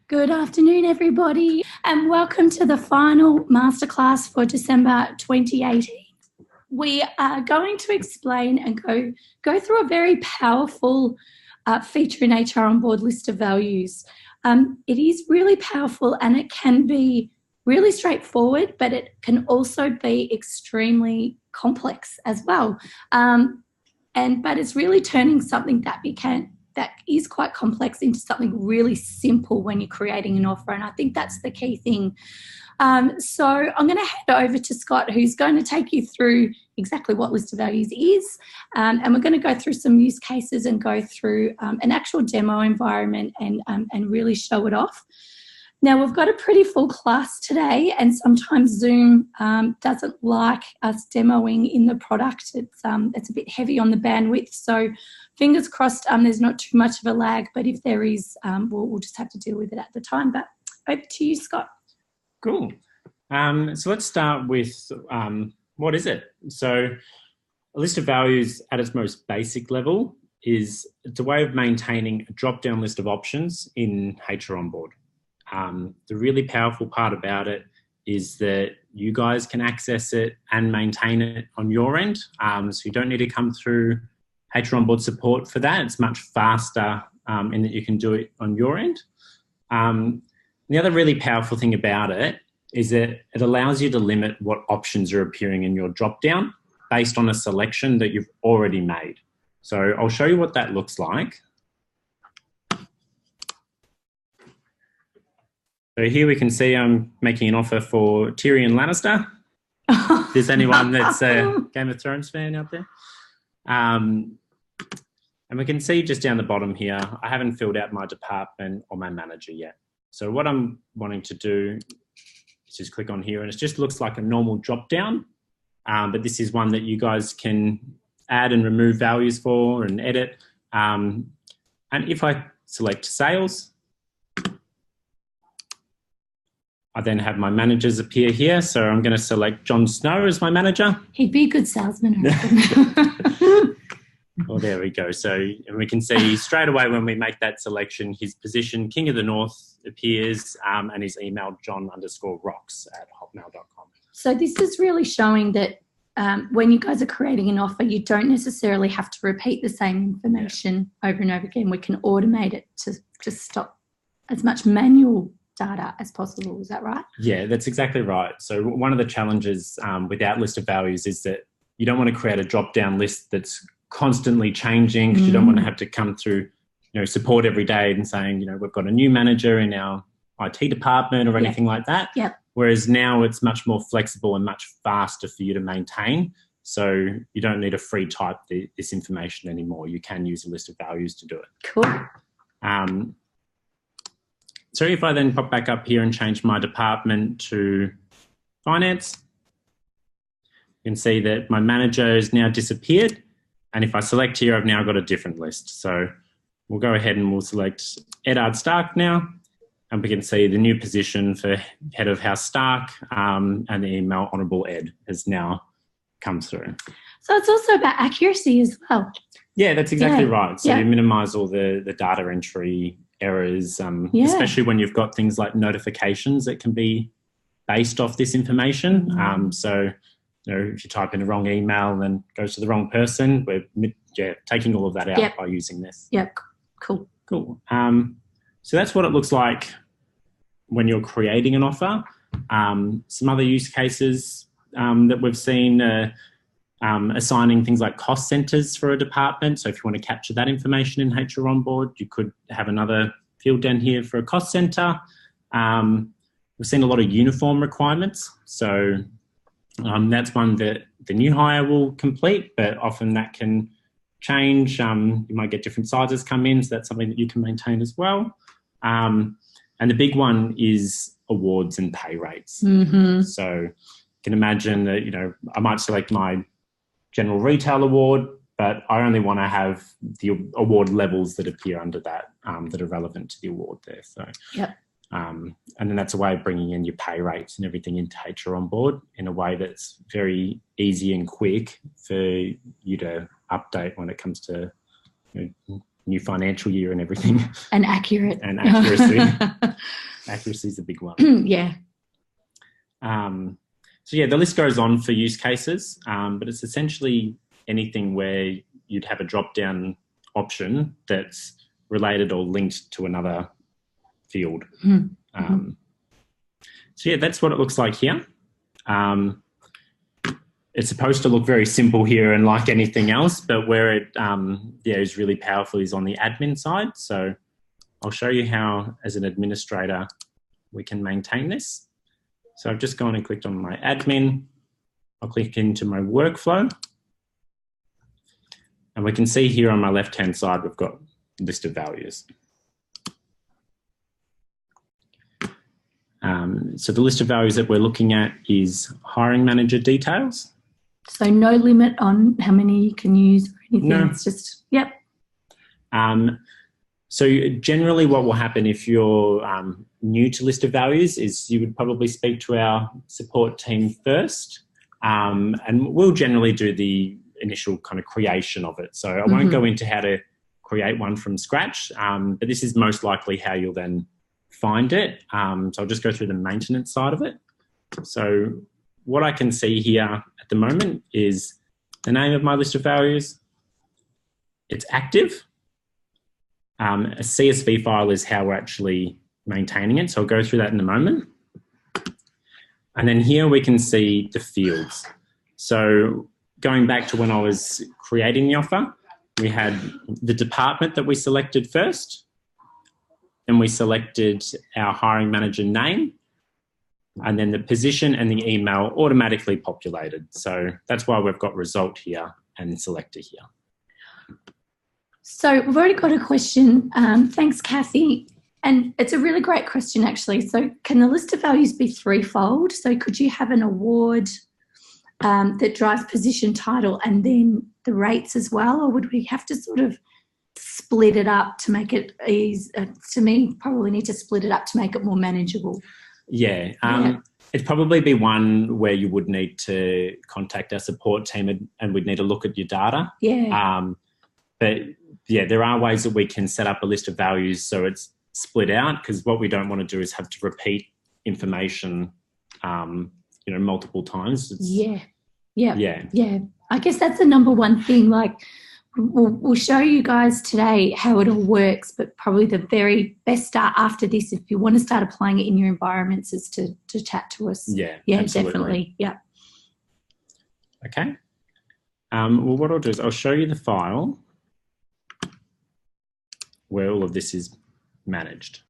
Good afternoon, everybody, and welcome to the final Masterclass for December 2018. We are going to explain and go through a very powerful feature in HROnboard list of values. It is really powerful and it can be really straightforward, but it can also be extremely complex as well. But it's really turning something that is quite complex into something really simple when you're creating an offer. And I think that's the key thing. So I'm going to hand over to Scott, who's going to take you through exactly what list of values is. And we're going to go through some use cases and go through an actual demo environment and really show it off. Now, we've got a pretty full class today, and sometimes Zoom doesn't like us demoing in the product. It's a bit heavy on the bandwidth, so fingers crossed there's not too much of a lag, but if there is, we'll just have to deal with it at the time. But over to you, Scott. Cool. So let's start with what is it? So a list of values at its most basic level it's a way of maintaining a drop-down list of options in HROnboard. The really powerful part about it is that you guys can access it and maintain it on your end. So you don't need to come through HROnboard support for that. It's much faster in that you can do it on your end. The other really powerful thing about it is that it allows you to limit what options are appearing in your drop-down based on a selection that you've already made. So I'll show you what that looks like. So here we can see I'm making an offer for Tyrion Lannister. If there's anyone that's a Game of Thrones fan out there. And we can see just down the bottom here, I haven't filled out my department or my manager yet. So what I'm wanting to do is just click on here, and it just looks like a normal drop down. But this is one that you guys can add and remove values for and edit. And if I select sales, I then have my managers appear here. So I'm going to select Jon Snow as my manager. He'd be a good salesman, I reckon. Well, there we go. So we can see straight away when we make that selection, his position, King of the North, appears, and his email, john_rocks@hotmail.com. So this is really showing that when you guys are creating an offer, you don't necessarily have to repeat the same information over and over again. We can automate it to just stop as much manual data as possible. Is that right? Yeah, that's exactly right. So one of the challenges without list of values is that you don't want to create a drop-down list that's constantly changing, because you don't want to have to come through, support every day and saying, we've got a new manager in our IT department or anything like that. Yep. Whereas now it's much more flexible and much faster for you to maintain. So you don't need to free type this information anymore. You can use a list of values to do it. Cool. So if I then pop back up here and change my department to finance, you can see that my manager has now disappeared. And if I select here, I've now got a different list. So we'll go ahead and we'll select Eddard Stark now. And we can see the new position for head of House Stark, and the email Honourable Ed has now come through. So it's also about accuracy as well. Yeah, that's exactly right. So you minimise all the data entry errors, especially when you've got things like notifications that can be based off this information. So, if you type in a wrong email and goes to the wrong person, we're taking all of that out by using this. Yep, cool. Cool. So that's what it looks like when you're creating an offer. Some other use cases that we've seen assigning things like cost centres for a department. So if you want to capture that information in HROnboard, you could have another field down here for a cost centre. We've seen a lot of uniform requirements. So that's one that the new hire will complete, but often that can change. You might get different sizes come in, so that's something that you can maintain as well. And the big one is awards and pay rates. So you can imagine that, I might select my general retail award, but I only want to have the award levels that appear under that that are relevant to the award there. So, and then that's a way of bringing in your pay rates and everything into HROnboard in a way that's very easy and quick for you to update when it comes to new financial year and everything. And accurate. And accuracy. Accuracy is a big one. Yeah. So yeah, the list goes on for use cases, but it's essentially anything where you'd have a drop-down option that's related or linked to another field. So yeah, that's what it looks like here. It's supposed to look very simple here and like anything else, but where it is really powerful is on the admin side. So I'll show you how, as an administrator, we can maintain this. So I've just gone and clicked on my admin. I'll click into my workflow. And we can see here on my left-hand side, we've got a list of values. So the list of values that we're looking at is hiring manager details. So no limit on how many you can use or anything. No. It's just, yep. So generally what will happen if you're new to list of values is you would probably speak to our support team first, and we'll generally do the initial kind of creation of it. So I won't go into how to create one from scratch, but this is most likely how you'll then find it. So I'll just go through the maintenance side of it. So what I can see here at the moment is the name of my list of values. It's active. A CSV file is how we're actually maintaining it. So I'll go through that in a moment. And then here we can see the fields. So going back to when I was creating the offer, we had the department that we selected first. Then we selected our hiring manager name, and then the position and the email automatically populated. So that's why we've got result here and selector here. So we've already got a question. Thanks, Kathy. And it's a really great question, actually. So can the list of values be threefold? So could you have an award that drives position, title, and then the rates as well? Or would we have to sort of split it up to make it easy? To me, probably need to split it up to make it more manageable. Yeah. It'd probably be one where you would need to contact our support team and we'd need to look at your data. Yeah. But yeah, there are ways that we can set up a list of values so it's split out, because what we don't want to do is have to repeat information, multiple times. Yeah. I guess that's the number one thing. Like, we'll show you guys today how it all works, but probably the very best start after this, if you want to start applying it in your environments, is to chat to us. Yeah, definitely. Yeah. Okay. Well, what I'll do is I'll show you the file where all of this is managed.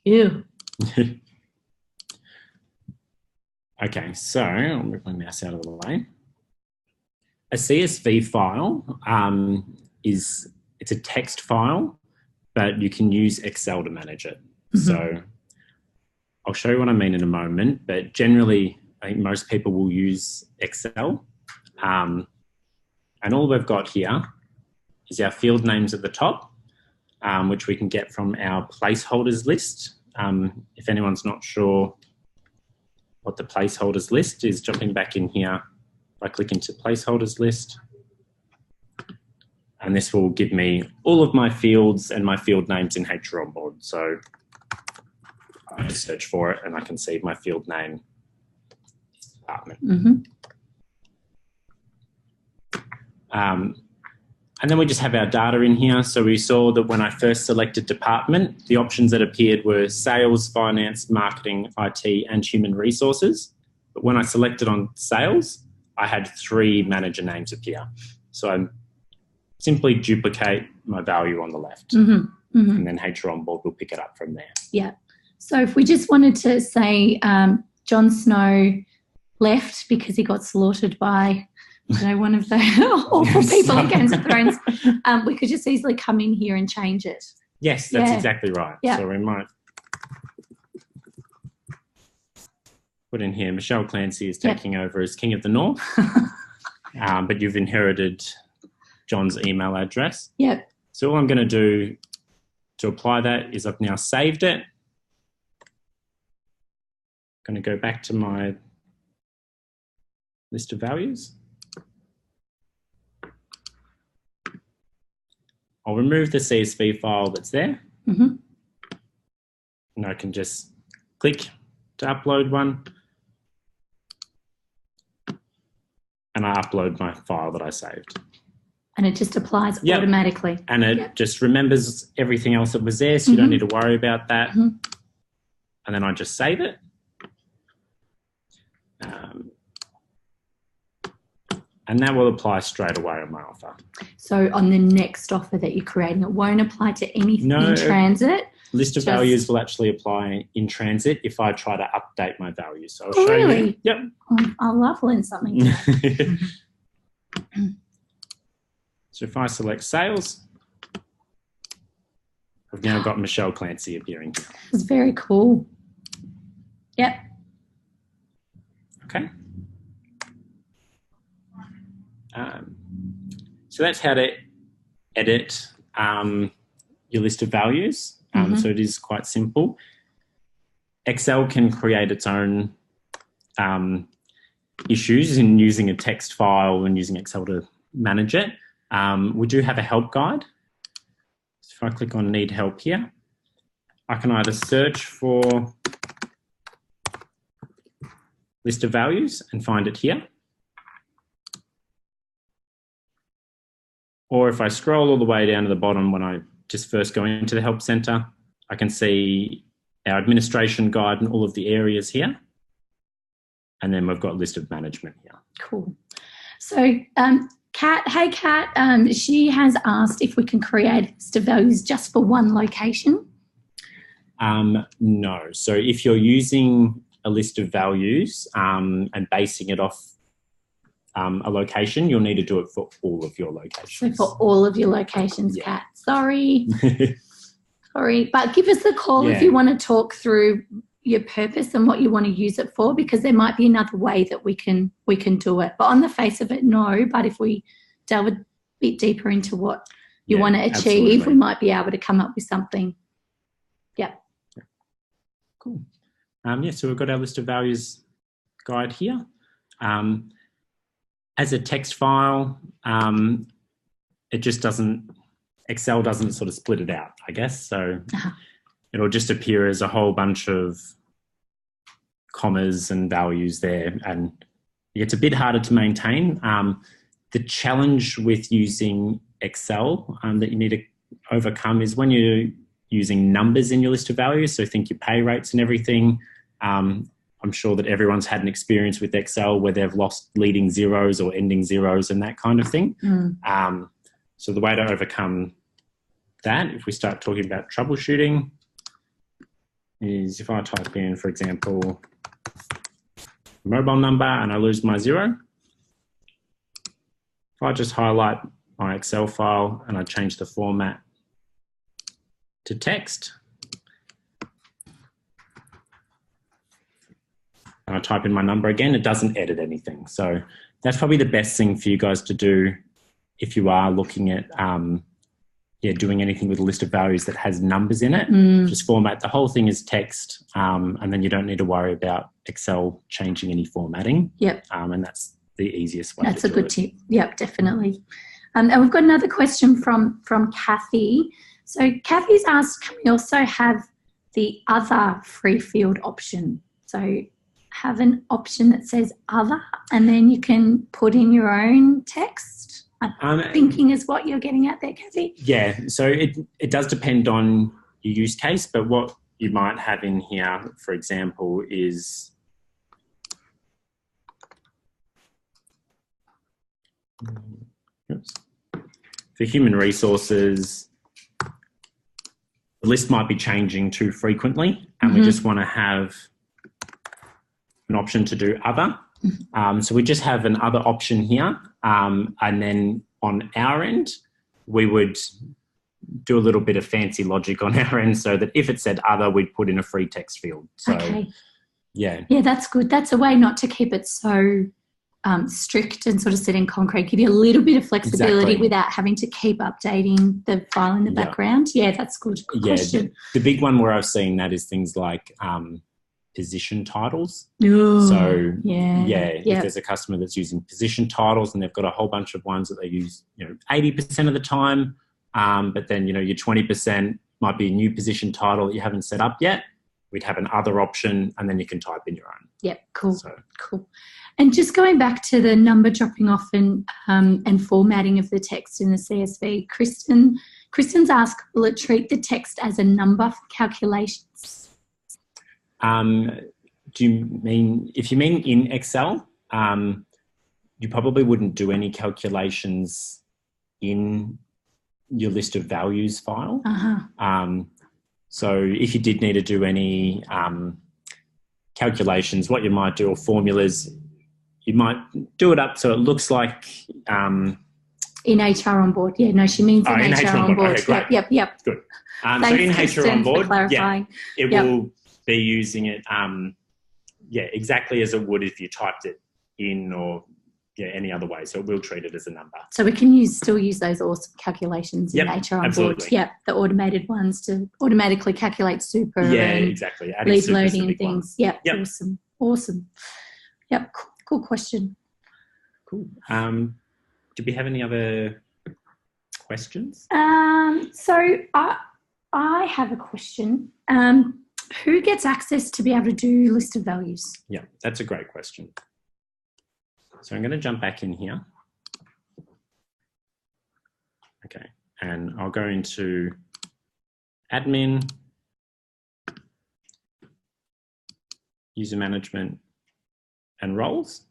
Ew. Okay, so I'll move my mouse out of the way. A CSV file it's a text file, but you can use Excel to manage it. So I'll show you what I mean in a moment, but generally I think most people will use Excel. And all we've got here is our field names at the top, which we can get from our placeholders list. If anyone's not sure what the placeholders list is, jumping back in here, I click into placeholders list, and this will give me all of my fields and my field names in HROnboard. So I search for it and I can see my field name department. And then we just have our data in here. So we saw that when I first selected department, the options that appeared were sales, finance, marketing, IT, and human resources. But when I selected on sales, I had 3 manager names appear. So I simply duplicate my value on the left, and then HROnboard will pick it up from there. Yeah. So if we just wanted to say Jon Snow left because he got slaughtered by one of the awful people in Games of Thrones, we could just easily come in here and change it. Yes, that's exactly right. Yeah. So we might put in here, Michelle Clancy is taking over as King of the North, but you've inherited John's email address. Yep. So all I'm going to do to apply that is I've now saved it. I'm going to go back to my list of values. I'll remove the CSV file that's there. Mm-hmm. And I can just click to upload one. And I upload my file that I saved. And it just applies automatically. And it just remembers everything else that was there, so you don't need to worry about that. And then I just save it. And that will apply straight away on my offer. So on the next offer that you're creating, it won't apply to anything in transit? List of values will actually apply in transit if I try to update my values. So I'll show you. Yep. I love learning something. So if I select sales, I've now got Michelle Clancy appearing. It's very cool. Yep. Okay. So that's how to edit your list of values. So it is quite simple. Excel can create its own issues in using a text file and using Excel to manage it. We do have a help guide. So if I click on need help here, I can either search for list of values and find it here. Or if I scroll all the way down to the bottom when I just first go into the help center, I can see our administration guide and all of the areas here. And then we've got a list of management here. Cool. So Kat, hey Kat, she has asked if we can create a list of values just for one location. No. So if you're using a list of values and basing it off a location, you'll need to do it for all of your locations. So for all of your locations, Kat. Sorry. Sorry. But give us a call if you want to talk through your purpose and what you want to use it for, because there might be another way that we can do it. But on the face of it, no. But if we delve a bit deeper into what you want to achieve, we might be able to come up with something. Yep. Cool. So we've got our list of values guide here. As a text file, it just doesn't, Excel doesn't sort of split it out, I guess. So it'll just appear as a whole bunch of commas and values there. And it's a bit harder to maintain. The challenge with using Excel that you need to overcome is when you're using numbers in your list of values, so think your pay rates and everything. I'm sure that everyone's had an experience with Excel where they've lost leading zeros or ending zeros and that kind of thing. So the way to overcome that, if we start talking about troubleshooting, is if I type in, for example, mobile number and I lose my zero, if I just highlight my Excel file and I change the format to text, and I type in my number again, it doesn't edit anything. So that's probably the best thing for you guys to do if you are looking at doing anything with a list of values that has numbers in it. Just format the whole thing as text, and then you don't need to worry about Excel changing any formatting. And that's the easiest way to do it. That's a good tip. Yep, definitely. And we've got another question from Kathy. So Kathy's asked, can we also have the other free field option? So have an option that says other, and then you can put in your own text. I'm thinking is what you're getting at there, Kathy. Yeah, so it does depend on your use case, but what you might have in here, for example, is for human resources, the list might be changing too frequently, and we just want to have an option to do other. So we just have an other option here, and then on our end, we would do a little bit of fancy logic on our end so that if it said other, we'd put in a free text field. So, yeah, that's good. That's a way not to keep it so strict and sort of set in concrete, give you a little bit of flexibility without having to keep updating the file in the background. Yeah, that's good. Good question. The big one where I've seen that is things like position titles. Ooh, so if there's a customer that's using position titles and they've got a whole bunch of ones that they use 80% of the time, but then, your 20% might be a new position title that you haven't set up yet. We'd have an other option, and then you can type in your own. Yep, cool. Cool. And just going back to the number dropping off and formatting of the text in the CSV, Kristen's asked, will it treat the text as a number for calculations? Do you mean, if you mean in Excel, you probably wouldn't do any calculations in your list of values file. So if you did need to do any calculations, what you might do, or formulas, you might do it up so it looks like... in HROnboard. Yeah, no, she means in HROnboard. Okay, great. Yep. Good. So in HROnboard, it will be using it, exactly as it would if you typed it in or any other way. So it will treat it as a number. So we can still use those awesome calculations in HROnboard. Absolutely. Yep, the automated ones to automatically calculate super and exactly. lead loading and things. Yep. Awesome. Yep, cool question. Cool. Do we have any other questions? So I have a question. Who gets access to be able to do list of values? Yeah, that's a great question. So I'm going to jump back in here. Okay, and I'll go into admin, user management, and roles.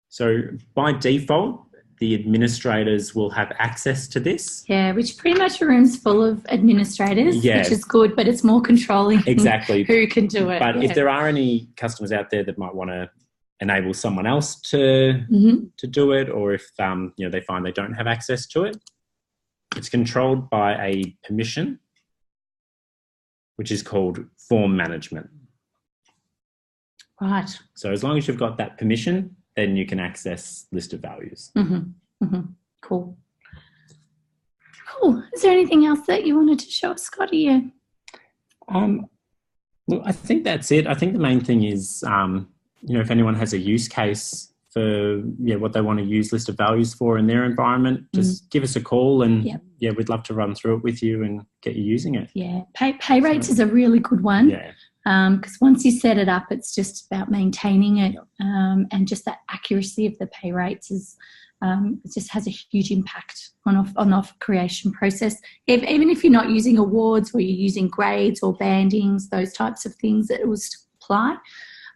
So by default, the administrators will have access to this. Yeah, which pretty much a room's full of administrators, which is good, but it's more controlling exactly who can do it. But if there are any customers out there that might want to enable someone else to do it, or if they find they don't have access to it, it's controlled by a permission, which is called form management. Right. So as long as you've got that permission, then you can access list of values. Cool. Is there anything else that you wanted to show us, Scotty? Look, I think that's it. I think the main thing is, if anyone has a use case for what they want to use list of values for in their environment, just give us a call and we'd love to run through it with you and get you using it. Yeah, pay rates is a really good one. Yeah. Because once you set it up, it's just about maintaining it, and just that accuracy of the pay rates is it just has a huge impact on off creation process. Even if you're not using awards or you're using grades or bandings, those types of things that it will apply.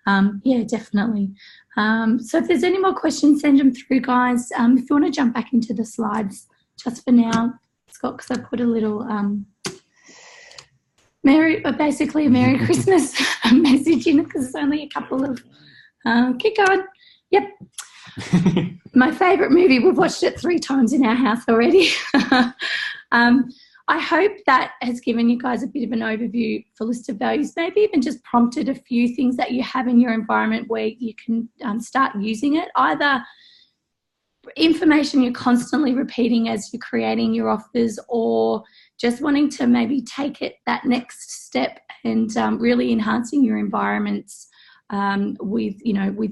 Definitely. So if there's any more questions, send them through, guys. If you want to jump back into the slides just for now, Scott, because I put a little basically a Merry Christmas message in it, because it's only a couple of keep going. Yep. My favourite movie. We've watched it 3 times in our house already. I hope that has given you guys a bit of an overview for list of values, maybe even just prompted a few things that you have in your environment where you can start using it, either information you're constantly repeating as you're creating your offers, or just wanting to maybe take it that next step and really enhancing your environments with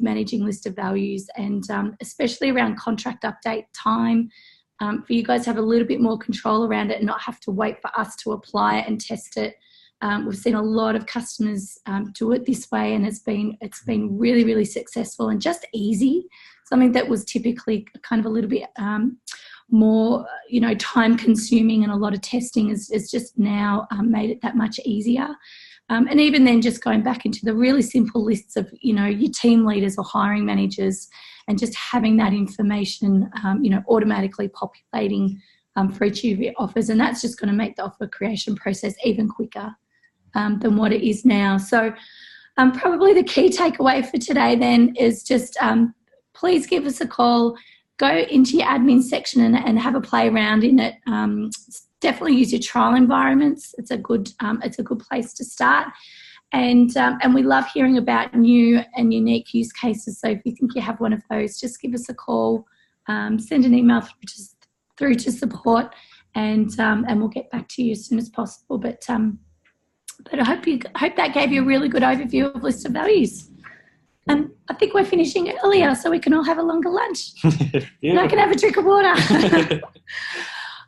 managing list of values, and especially around contract update time, for you guys to have a little bit more control around it and not have to wait for us to apply it and test it. We've seen a lot of customers do it this way, and it's been really, really successful and just easy. Something that was typically kind of a little bit more, time consuming and a lot of testing is just now made it that much easier. And even then, just going back into the really simple lists of, your team leaders or hiring managers, and just having that information, automatically populating for each of your offers. And that's just going to make the offer creation process even quicker than what it is now. So probably the key takeaway for today then is just please give us a call. Go into your admin section and have a play around in it. Definitely use your trial environments. It's a good place to start. And we love hearing about new and unique use cases. So if you think you have one of those, just give us a call, send an email through to support, and we'll get back to you as soon as possible. But I hope that gave you a really good overview of list of values. And I think we're finishing earlier so we can all have a longer lunch. And I can have a drink of water.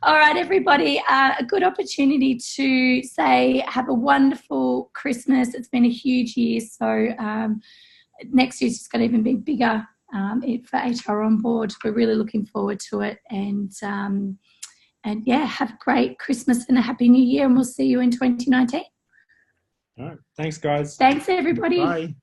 All right, everybody, a good opportunity to say have a wonderful Christmas. It's been a huge year, so next year's just going to even be bigger for HROnboard. We're really looking forward to it, and yeah, have a great Christmas and a happy New Year, and we'll see you in 2019. All right, thanks, guys. Thanks, everybody. Bye.